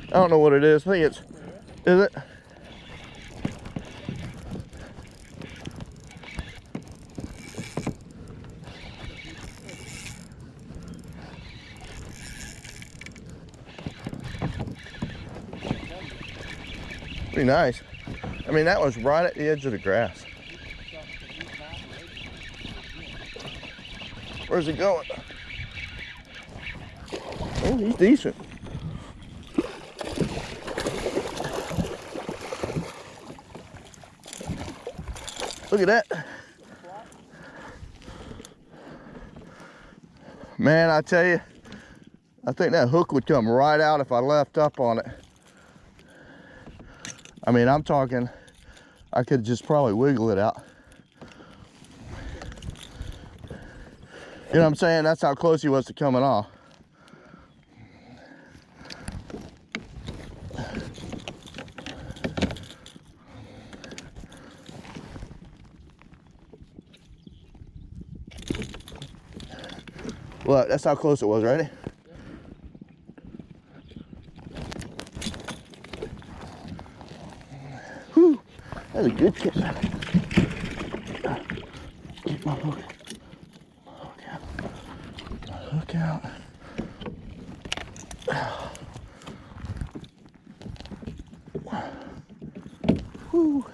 I don't know what it is. I think it's, is it? Pretty nice. I mean, that was right at the edge of the grass. Where's he going? Oh, he's decent. Look at that. Man, I tell you, I think that hook would come right out if I left up on it. I mean, I'm talking, I could just probably wiggle it out. You know what I'm saying? That's how close he was to coming off. Well, that's how close it was, right? Whew, that's a good tip. Get my hook. Look out. Whew.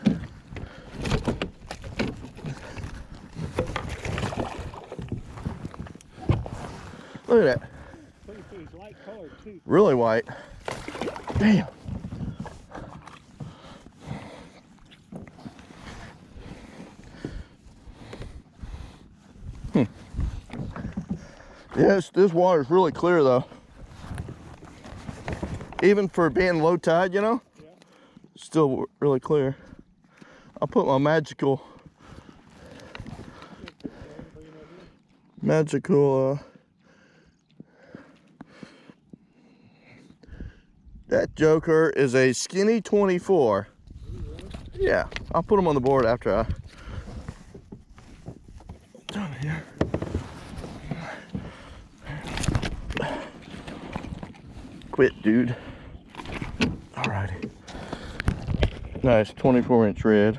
Look at that. He's light colored too. Really white. Damn. Yes, this water's really clear though. Even for being low tide, you know? Yeah. Still really clear. I'll put my magical that joker is a skinny 24. Yeah, I'll put them on the board after I down here. Quit, dude. Alrighty. Nice 24-inch red.